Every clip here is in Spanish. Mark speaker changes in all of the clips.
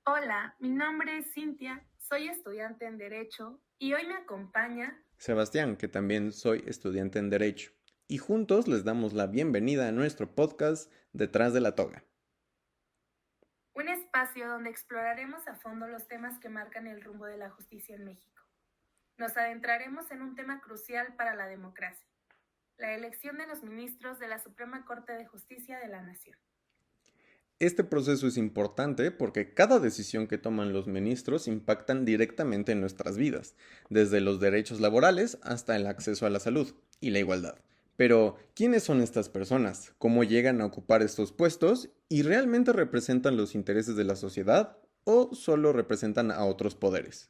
Speaker 1: Hola, mi nombre es Cintia, soy estudiante en Derecho y hoy me acompaña
Speaker 2: Sebastián, que también soy estudiante en Derecho, y juntos les damos la bienvenida a nuestro podcast Detrás de la Toga.
Speaker 1: un espacio donde exploraremos a fondo los temas que marcan el rumbo de la justicia en México. Nos adentraremos en un tema crucial para la democracia, la elección de los ministros de la Suprema Corte de Justicia de la Nación.
Speaker 2: Este proceso es importante porque cada decisión que toman los ministros impactan directamente en nuestras vidas, desde los derechos laborales hasta el acceso a la salud y la igualdad. Pero, ¿quiénes son estas personas? ¿Cómo llegan a ocupar estos puestos? ¿Y realmente representan los intereses de la sociedad o solo representan a otros poderes?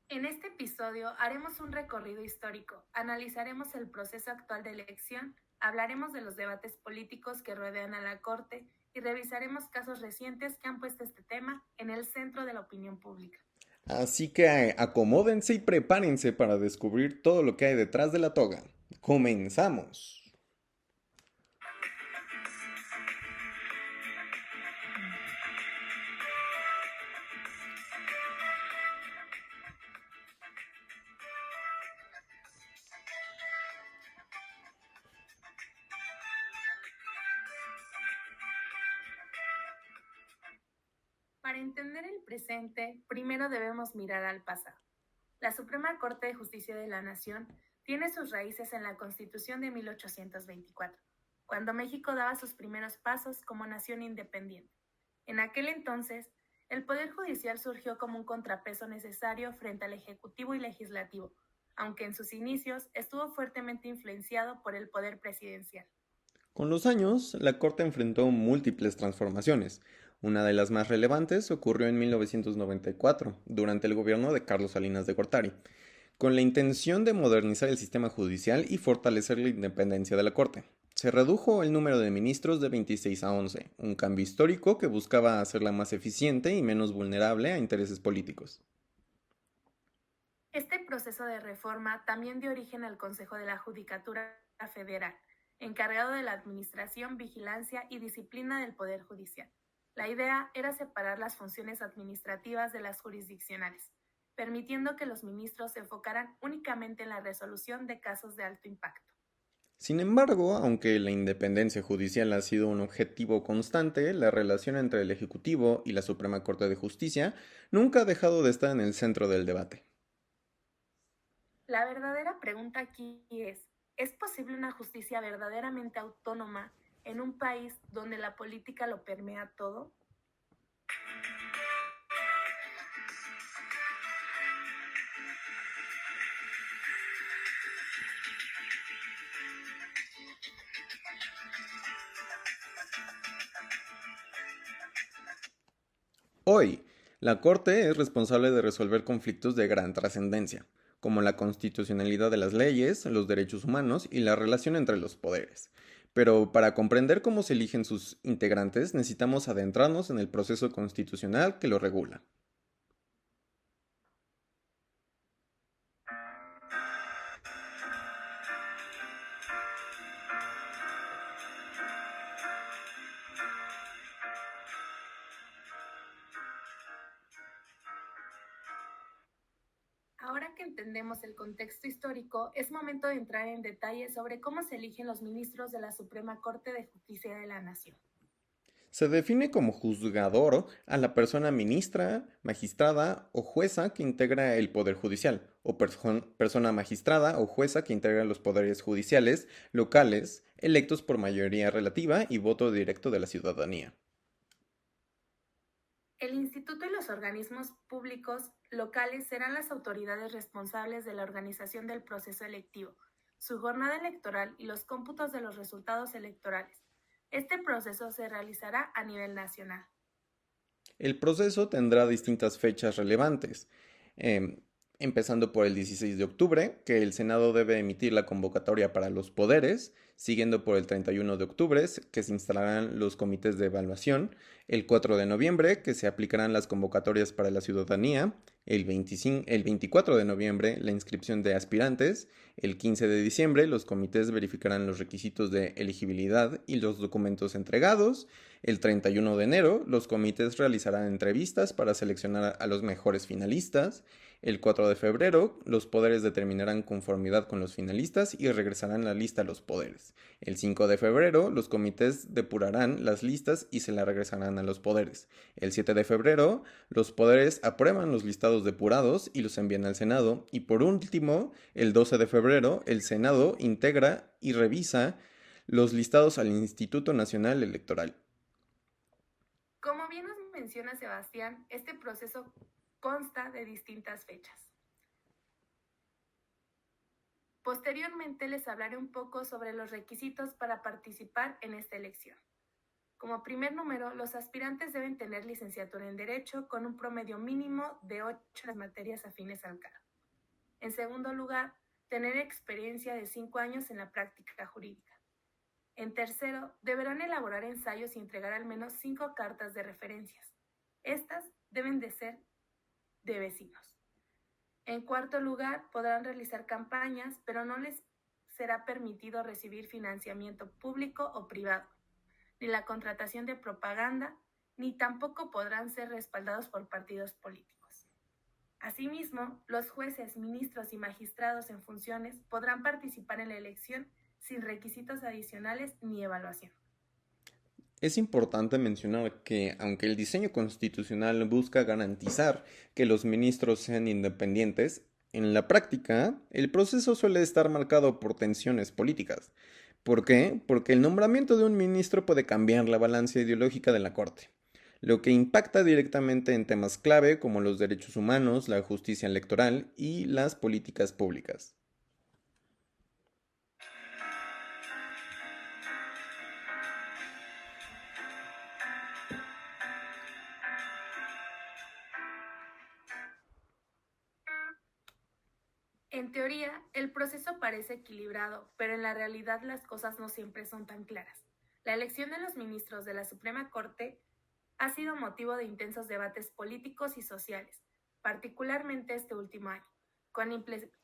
Speaker 1: En este episodio haremos un recorrido histórico, analizaremos el proceso actual de elección, hablaremos de los debates políticos que rodean a la Corte y revisaremos casos recientes que han puesto este tema en el centro de la opinión pública.
Speaker 2: Así que acomódense y prepárense para descubrir todo lo que hay detrás de la toga. ¡Comenzamos!
Speaker 1: Para entender el presente, primero debemos mirar al pasado. La Suprema Corte de Justicia de la Nación tiene sus raíces en la Constitución de 1824, cuando México daba sus primeros pasos como nación independiente. En aquel entonces, el Poder Judicial surgió como un contrapeso necesario frente al Ejecutivo y Legislativo, aunque en sus inicios estuvo fuertemente influenciado por el poder presidencial.
Speaker 2: Con los años, la Corte enfrentó múltiples transformaciones. Una de las más relevantes ocurrió en 1994, durante el gobierno de Carlos Salinas de Gortari, con la intención de modernizar el sistema judicial y fortalecer la independencia de la Corte. Se redujo el número de ministros de 26 a 11, un cambio histórico que buscaba hacerla más eficiente y menos vulnerable a intereses políticos.
Speaker 1: Este proceso de reforma también dio origen al Consejo de la Judicatura Federal, encargado de la administración, vigilancia y disciplina del Poder Judicial. La idea era separar las funciones administrativas de las jurisdiccionales, permitiendo que los ministros se enfocaran únicamente en la resolución de casos de alto impacto.
Speaker 2: Sin embargo, aunque la independencia judicial ha sido un objetivo constante, la relación entre el Ejecutivo y la Suprema Corte de Justicia nunca ha dejado de estar en el centro del debate.
Speaker 1: La verdadera pregunta aquí ¿es posible una justicia verdaderamente autónoma en un país donde la política lo permea todo?
Speaker 2: Hoy, la Corte es responsable de resolver conflictos de gran trascendencia, como la constitucionalidad de las leyes, los derechos humanos y la relación entre los poderes. Pero para comprender cómo se eligen sus integrantes, necesitamos adentrarnos en el proceso constitucional que lo regula.
Speaker 1: Ahora que entendemos el contexto histórico, es momento de entrar en detalle sobre cómo se eligen los ministros de la Suprema Corte de Justicia de la Nación.
Speaker 2: Se define como juzgador a la persona ministra, magistrada o jueza que integra el Poder Judicial, o persona magistrada o jueza que integra los poderes judiciales locales, electos por mayoría relativa y voto directo de la ciudadanía.
Speaker 1: El instituto y los organismos públicos locales serán las autoridades responsables de la organización del proceso electivo, su jornada electoral y los cómputos de los resultados electorales. Este proceso se realizará a nivel nacional.
Speaker 2: El proceso tendrá distintas fechas relevantes. empezando por el 16 de octubre, que el Senado debe emitir la convocatoria para los poderes, siguiendo por el 31 de octubre, que se instalarán los comités de evaluación, el 4 de noviembre, que se aplicarán las convocatorias para la ciudadanía, el 24 de noviembre, la inscripción de aspirantes, el 15 de diciembre, los comités verificarán los requisitos de elegibilidad y los documentos entregados, el 31 de enero, los comités realizarán entrevistas para seleccionar a los mejores finalistas. El 4 de febrero, los poderes determinarán conformidad con los finalistas y regresarán la lista a los poderes. El 5 de febrero, los comités depurarán las listas y se la regresarán a los poderes. El 7 de febrero, los poderes aprueban los listados depurados y los envían al Senado. Y por último, el 12 de febrero, el Senado integra y revisa los listados al Instituto Nacional Electoral.
Speaker 1: Como bien nos menciona Sebastián, este proceso consta de distintas fechas. Posteriormente les hablaré un poco sobre los requisitos para participar en esta elección. Como primer número, los aspirantes deben tener licenciatura en Derecho con un promedio mínimo de 8 en las materias afines al cargo. En segundo lugar, tener experiencia de 5 años en la práctica jurídica. En tercero, deberán elaborar ensayos y entregar al menos 5 cartas de referencias. Estas deben de ser de vecinos. En cuarto lugar, podrán realizar campañas, pero no les será permitido recibir financiamiento público o privado, ni la contratación de propaganda, ni tampoco podrán ser respaldados por partidos políticos. Asimismo, los jueces, ministros y magistrados en funciones podrán participar en la elección sin requisitos adicionales ni evaluación.
Speaker 2: Es importante mencionar que, aunque el diseño constitucional busca garantizar que los ministros sean independientes, en la práctica el proceso suele estar marcado por tensiones políticas. ¿Por qué? Porque el nombramiento de un ministro puede cambiar la balanza ideológica de la Corte, lo que impacta directamente en temas clave como los derechos humanos, la justicia electoral y las políticas públicas.
Speaker 1: En teoría, el proceso parece equilibrado, pero en la realidad las cosas no siempre son tan claras. La elección de los ministros de la Suprema Corte ha sido motivo de intensos debates políticos y sociales, particularmente este último año, con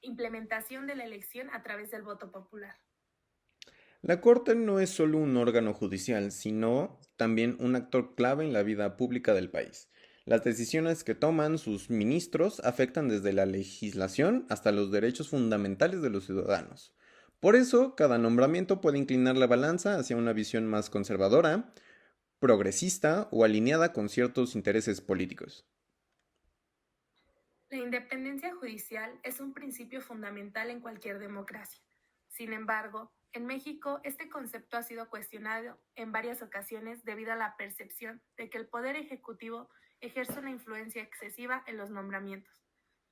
Speaker 1: implementación de la elección a través del voto popular.
Speaker 2: La Corte no es solo un órgano judicial, sino también un actor clave en la vida pública del país. Las decisiones que toman sus ministros afectan desde la legislación hasta los derechos fundamentales de los ciudadanos. Por eso, cada nombramiento puede inclinar la balanza hacia una visión más conservadora, progresista o alineada con ciertos intereses políticos.
Speaker 1: La independencia judicial es un principio fundamental en cualquier democracia. Sin embargo, en México este concepto ha sido cuestionado en varias ocasiones debido a la percepción de que el Poder Ejecutivo ejerce una influencia excesiva en los nombramientos.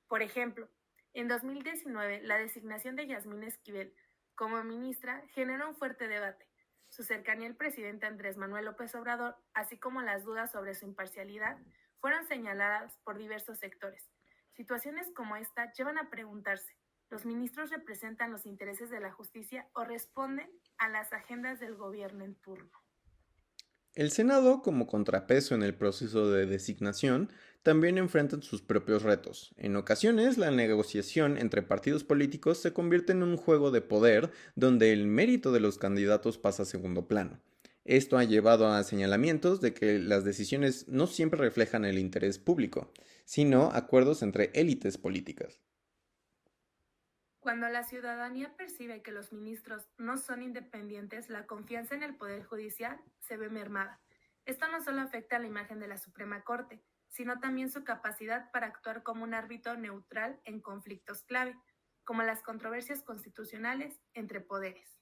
Speaker 1: Por ejemplo, en 2019 la designación de Yasmín Esquivel como ministra generó un fuerte debate. Su cercanía al presidente Andrés Manuel López Obrador, así como las dudas sobre su imparcialidad, fueron señaladas por diversos sectores. Situaciones como esta llevan a preguntarse, ¿los ministros representan los intereses de la justicia o responden a las agendas del gobierno en turno?
Speaker 2: El Senado, como contrapeso en el proceso de designación, también enfrenta sus propios retos. En ocasiones, la negociación entre partidos políticos se convierte en un juego de poder donde el mérito de los candidatos pasa a segundo plano. Esto ha llevado a señalamientos de que las decisiones no siempre reflejan el interés público, sino acuerdos entre élites políticas.
Speaker 1: Cuando la ciudadanía percibe que los ministros no son independientes, la confianza en el Poder Judicial se ve mermada. Esto no solo afecta a la imagen de la Suprema Corte, sino también su capacidad para actuar como un árbitro neutral en conflictos clave, como las controversias constitucionales entre poderes.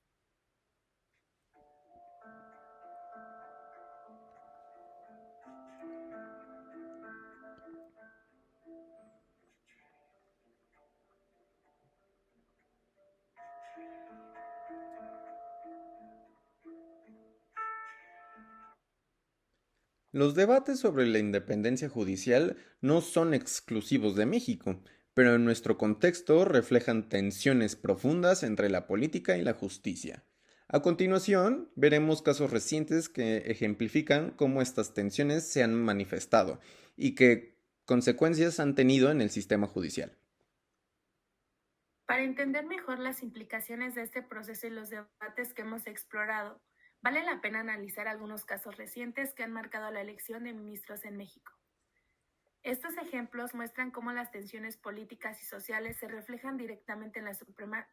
Speaker 2: Los debates sobre la independencia judicial no son exclusivos de México. pero en nuestro contexto reflejan tensiones profundas entre la política y la justicia. A continuación, veremos casos recientes que ejemplifican cómo estas tensiones se han manifestado y qué consecuencias han tenido en el sistema judicial.
Speaker 1: Para entender mejor las implicaciones de este proceso y los debates que hemos explorado, vale la pena analizar algunos casos recientes que han marcado la elección de ministros en México. Estos ejemplos muestran cómo las tensiones políticas y sociales se reflejan directamente en la Suprema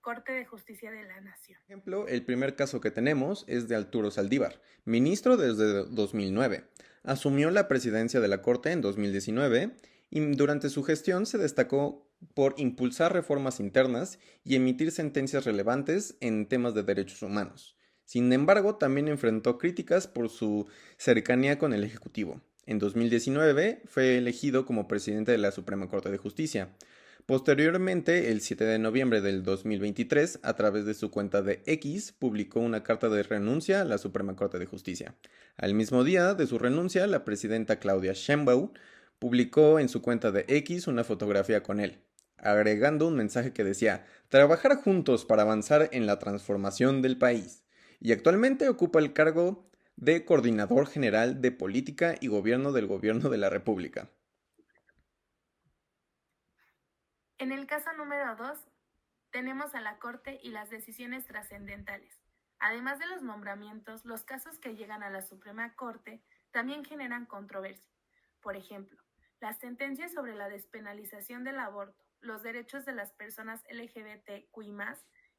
Speaker 1: Corte de Justicia de la Nación.
Speaker 2: Por ejemplo, el primer caso que tenemos es de Arturo Saldívar, ministro desde 2009. Asumió la presidencia de la Corte en 2019 y durante su gestión se destacó por impulsar reformas internas y emitir sentencias relevantes en temas de derechos humanos. Sin embargo, también enfrentó críticas por su cercanía con el Ejecutivo. En 2019 fue elegido como presidente de la Suprema Corte de Justicia. Posteriormente, el 7 de noviembre del 2023, a través de su cuenta de X, publicó una carta de renuncia a la Suprema Corte de Justicia. Al mismo día de su renuncia, la presidenta Claudia Sheinbaum publicó en su cuenta de X una fotografía con él, agregando un mensaje que decía: trabajar juntos para avanzar en la transformación del país. Y actualmente ocupa el cargo de Coordinador General de Política y Gobierno del Gobierno de la República.
Speaker 1: En el caso número 2, tenemos a la Corte y las decisiones trascendentales. Además de los nombramientos, los casos que llegan a la Suprema Corte también generan controversia. Por ejemplo, las sentencias sobre la despenalización del aborto, los derechos de las personas LGBTQI+,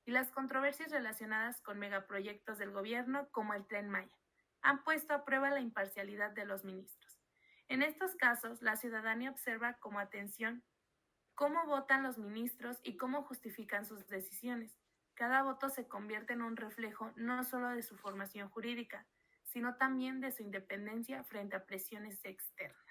Speaker 1: y las controversias relacionadas con megaproyectos del gobierno como el Tren Maya, han puesto a prueba la imparcialidad de los ministros. En estos casos, la ciudadanía observa con atención cómo votan los ministros y cómo justifican sus decisiones. Cada voto se convierte en un reflejo no solo de su formación jurídica, sino también de su independencia frente a presiones externas.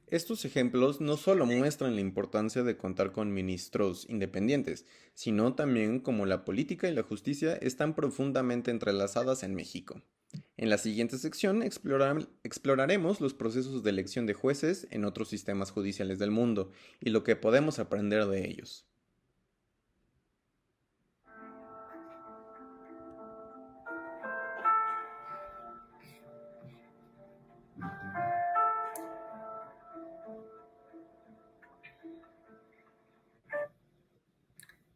Speaker 2: Estos ejemplos no solo muestran la importancia de contar con ministros independientes, sino también cómo la política y la justicia están profundamente entrelazadas en México. En la siguiente sección exploraremos los procesos de elección de jueces en otros sistemas judiciales del mundo y lo que podemos aprender de ellos.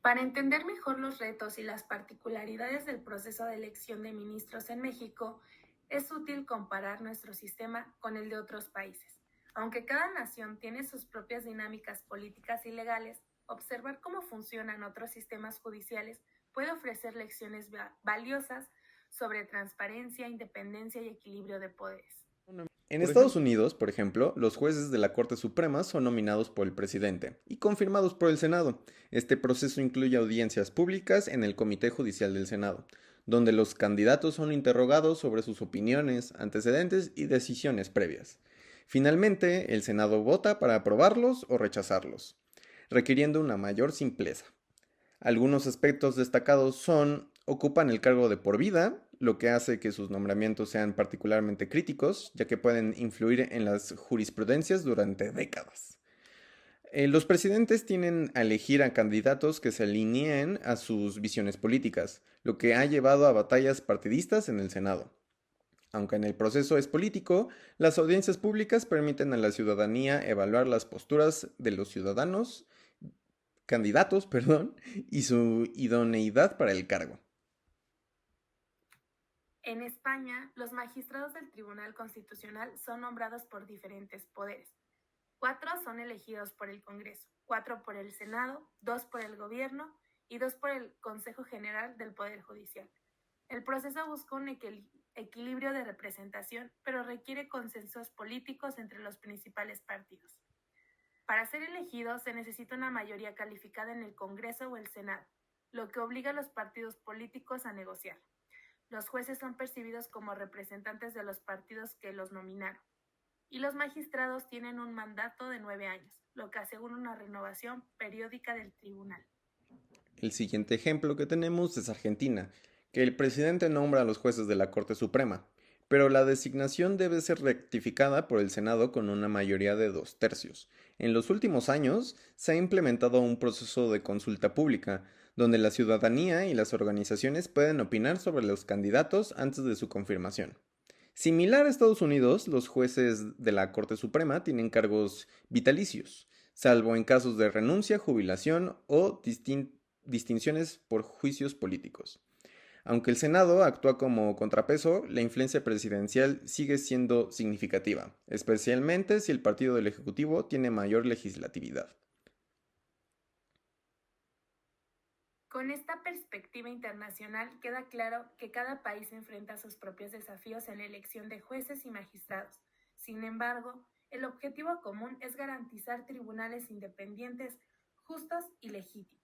Speaker 1: Para entender mejor los retos y las particularidades del proceso de elección de ministros en México, es útil comparar nuestro sistema con el de otros países. Aunque cada nación tiene sus propias dinámicas políticas y legales, observar cómo funcionan otros sistemas judiciales puede ofrecer lecciones valiosas sobre transparencia, independencia y equilibrio de poderes.
Speaker 2: En Estados Unidos, por ejemplo, los jueces de la Corte Suprema son nominados por el presidente y confirmados por el Senado. Este proceso incluye audiencias públicas en el Comité Judicial del Senado, donde los candidatos son interrogados sobre sus opiniones, antecedentes y decisiones previas. Finalmente, el Senado vota para aprobarlos o rechazarlos, requiriendo una mayor simpleza. Algunos aspectos destacados son: ocupan el cargo de por vida, lo que hace que sus nombramientos sean particularmente críticos, ya que pueden influir en las jurisprudencias durante décadas. Los presidentes tienen a elegir a candidatos que se alineen a sus visiones políticas, lo que ha llevado a batallas partidistas en el Senado. Aunque en el proceso es político, las audiencias públicas permiten a la ciudadanía evaluar las posturas de los candidatos, y su idoneidad para el cargo.
Speaker 1: En España, los magistrados del Tribunal Constitucional son nombrados por diferentes poderes. 4 son elegidos por el Congreso, 4 por el Senado, 2 por el Gobierno y 2 por el Consejo General del Poder Judicial. El proceso busca un equilibrio de representación, pero requiere consensos políticos entre los principales partidos. Para ser elegido se necesita una mayoría calificada en el Congreso o el Senado, lo que obliga a los partidos políticos a negociar. Los jueces son percibidos como representantes de los partidos que los nominaron, y los magistrados tienen un mandato de 9 años, lo que asegura una renovación periódica del tribunal.
Speaker 2: El siguiente ejemplo que tenemos es Argentina, que el presidente nombra a los jueces de la Corte Suprema, pero la designación debe ser rectificada por el Senado con una mayoría de 2/3. En los últimos años se ha implementado un proceso de consulta pública, donde la ciudadanía y las organizaciones pueden opinar sobre los candidatos antes de su confirmación. Similar a Estados Unidos, los jueces de la Corte Suprema tienen cargos vitalicios, salvo en casos de renuncia, jubilación o distinciones por juicios políticos. Aunque el Senado actúa como contrapeso, la influencia presidencial sigue siendo significativa, especialmente si el partido del Ejecutivo tiene mayor legislatividad.
Speaker 1: Con esta perspectiva internacional queda claro que cada país enfrenta sus propios desafíos en la elección de jueces y magistrados. Sin embargo, el objetivo común es garantizar tribunales independientes, justos y legítimos.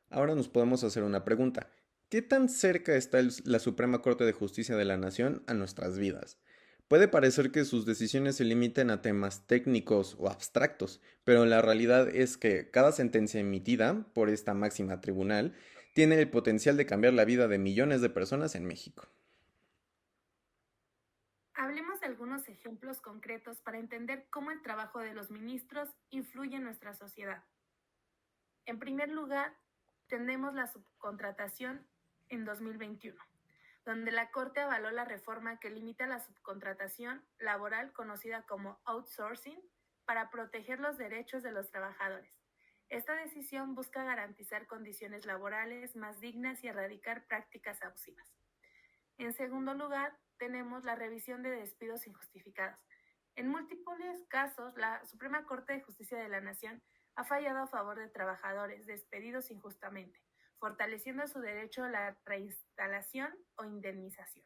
Speaker 2: Ahora nos podemos hacer una pregunta. ¿Qué tan cerca está la Suprema Corte de Justicia de la Nación a nuestras vidas? Puede parecer que sus decisiones se limiten a temas técnicos o abstractos, pero la realidad es que cada sentencia emitida por esta máxima tribunal tiene el potencial de cambiar la vida de millones de personas en México.
Speaker 1: Hablemos de algunos ejemplos concretos para entender cómo el trabajo de los ministros influye en nuestra sociedad. En primer lugar, tenemos la subcontratación en 2021, donde la Corte avaló la reforma que limita la subcontratación laboral conocida como outsourcing para proteger los derechos de los trabajadores. Esta decisión busca garantizar condiciones laborales más dignas y erradicar prácticas abusivas. En segundo lugar, tenemos la revisión de despidos injustificados. En múltiples casos, la Suprema Corte de Justicia de la Nación ha fallado a favor de trabajadores despedidos injustamente, fortaleciendo su derecho a la reinstalación o indemnización.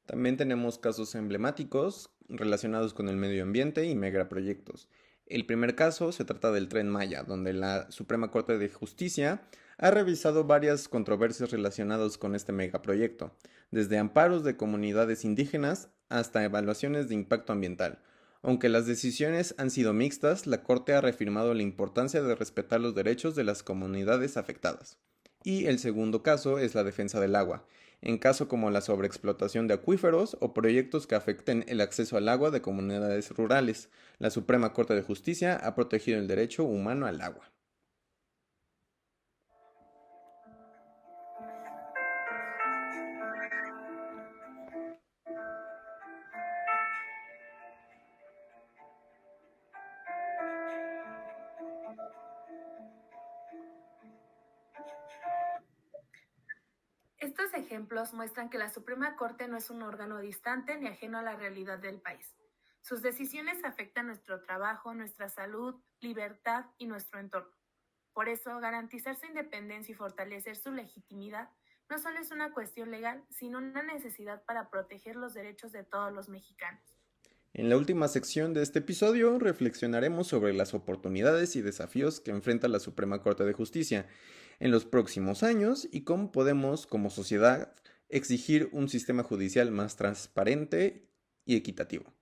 Speaker 2: También tenemos casos emblemáticos relacionados con el medio ambiente y megaproyectos. El primer caso se trata del Tren Maya, donde la Suprema Corte de Justicia ha revisado varias controversias relacionadas con este megaproyecto, desde amparos de comunidades indígenas hasta evaluaciones de impacto ambiental. Aunque las decisiones han sido mixtas, la Corte ha reafirmado la importancia de respetar los derechos de las comunidades afectadas. Y el segundo caso es la defensa del agua, en caso como la sobreexplotación de acuíferos o proyectos que afecten el acceso al agua de comunidades rurales. La Suprema Corte de Justicia ha protegido el derecho humano al agua.
Speaker 1: Estos ejemplos muestran que la Suprema Corte no es un órgano distante ni ajeno a la realidad del país. Sus decisiones afectan nuestro trabajo, nuestra salud, libertad y nuestro entorno. Por eso, garantizar su independencia y fortalecer su legitimidad no solo es una cuestión legal, sino una necesidad para proteger los derechos de todos los mexicanos.
Speaker 2: En la última sección de este episodio reflexionaremos sobre las oportunidades y desafíos que enfrenta la Suprema Corte de Justicia en los próximos años y cómo podemos, como sociedad, exigir un sistema judicial más transparente y equitativo.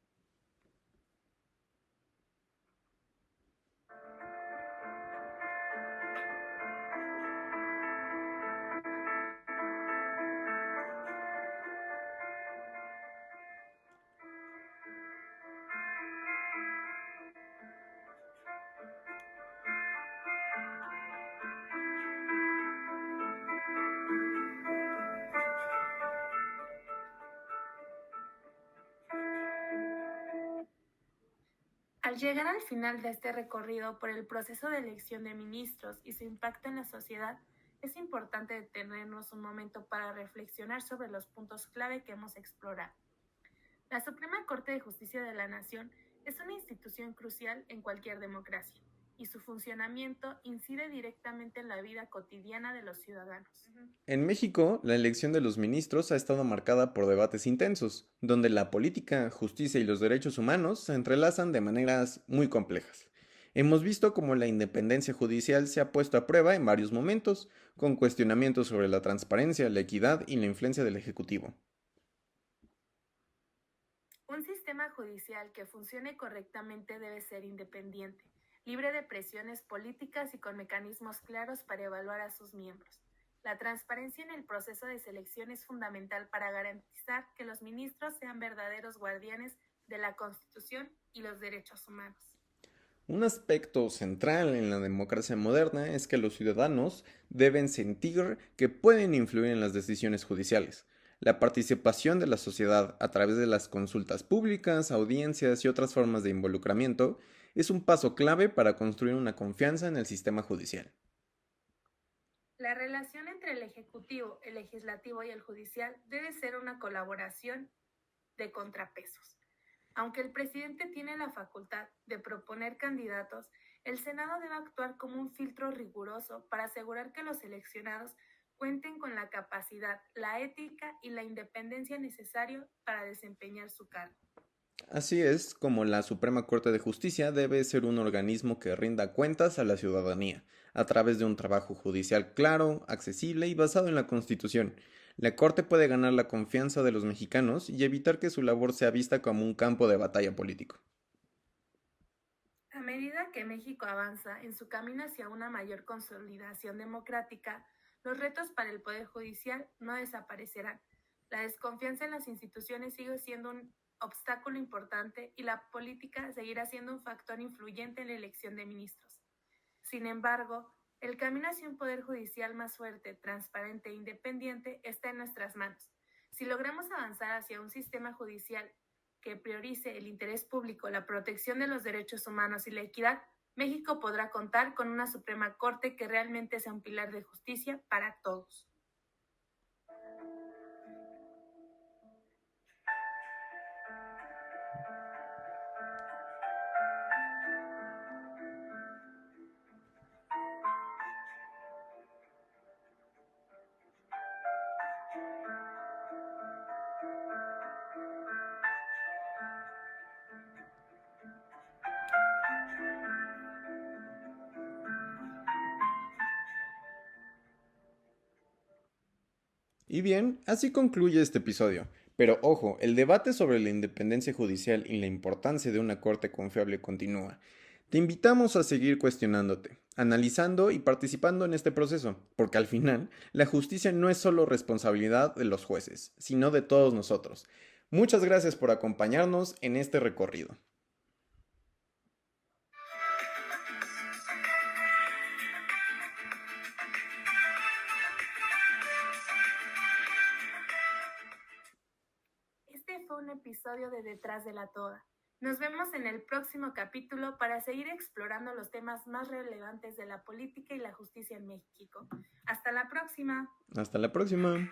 Speaker 1: Al llegar al final de este recorrido por el proceso de elección de ministros y su impacto en la sociedad, es importante detenernos un momento para reflexionar sobre los puntos clave que hemos explorado. La Suprema Corte de Justicia de la Nación es una institución crucial en cualquier democracia. y su funcionamiento incide directamente en la vida cotidiana de los ciudadanos.
Speaker 2: En México, la elección de los ministros ha estado marcada por debates intensos, donde la política, justicia y los derechos humanos se entrelazan de maneras muy complejas. Hemos visto cómo la independencia judicial se ha puesto a prueba en varios momentos, con cuestionamientos sobre la transparencia, la equidad y la influencia del Ejecutivo.
Speaker 1: Un sistema judicial que funcione correctamente debe ser independiente, libre de presiones políticas y con mecanismos claros para evaluar a sus miembros. La transparencia en el proceso de selección es fundamental para garantizar que los ministros sean verdaderos guardianes de la Constitución y los derechos humanos.
Speaker 2: Un aspecto central en la democracia moderna es que los ciudadanos deben sentir que pueden influir en las decisiones judiciales. La participación de la sociedad a través de las consultas públicas, audiencias y otras formas de involucramiento es un paso clave para construir una confianza en el sistema judicial.
Speaker 1: La relación entre el Ejecutivo, el Legislativo y el Judicial debe ser una colaboración de contrapesos. Aunque el presidente tiene la facultad de proponer candidatos, el Senado debe actuar como un filtro riguroso para asegurar que los seleccionados cuenten con la capacidad, la ética y la independencia necesario para desempeñar su cargo.
Speaker 2: Así es como la Suprema Corte de Justicia debe ser un organismo que rinda cuentas a la ciudadanía, a través de un trabajo judicial claro, accesible y basado en la Constitución. La Corte puede ganar la confianza de los mexicanos y evitar que su labor sea vista como un campo de batalla político.
Speaker 1: A medida que México avanza en su camino hacia una mayor consolidación democrática, los retos para el Poder Judicial no desaparecerán. La desconfianza en las instituciones sigue siendo un obstáculo importante y la política seguirá siendo un factor influyente en la elección de ministros. Sin embargo, el camino hacia un Poder Judicial más fuerte, transparente e independiente está en nuestras manos. Si logramos avanzar hacia un sistema judicial que priorice el interés público, la protección de los derechos humanos y la equidad, México podrá contar con una Suprema Corte que realmente sea un pilar de justicia para todos.
Speaker 2: Y bien, así concluye este episodio. Pero ojo, el debate sobre la independencia judicial y la importancia de una corte confiable continúa. Te invitamos a seguir cuestionándote, analizando y participando en este proceso, porque al final, la justicia no es solo responsabilidad de los jueces, sino de todos nosotros. Muchas gracias por acompañarnos en este recorrido.
Speaker 1: Este fue un episodio de Detrás de la Toga. Nos vemos en el próximo capítulo para seguir explorando los temas más relevantes de la política y la justicia en México. Hasta la próxima.
Speaker 2: Hasta la próxima.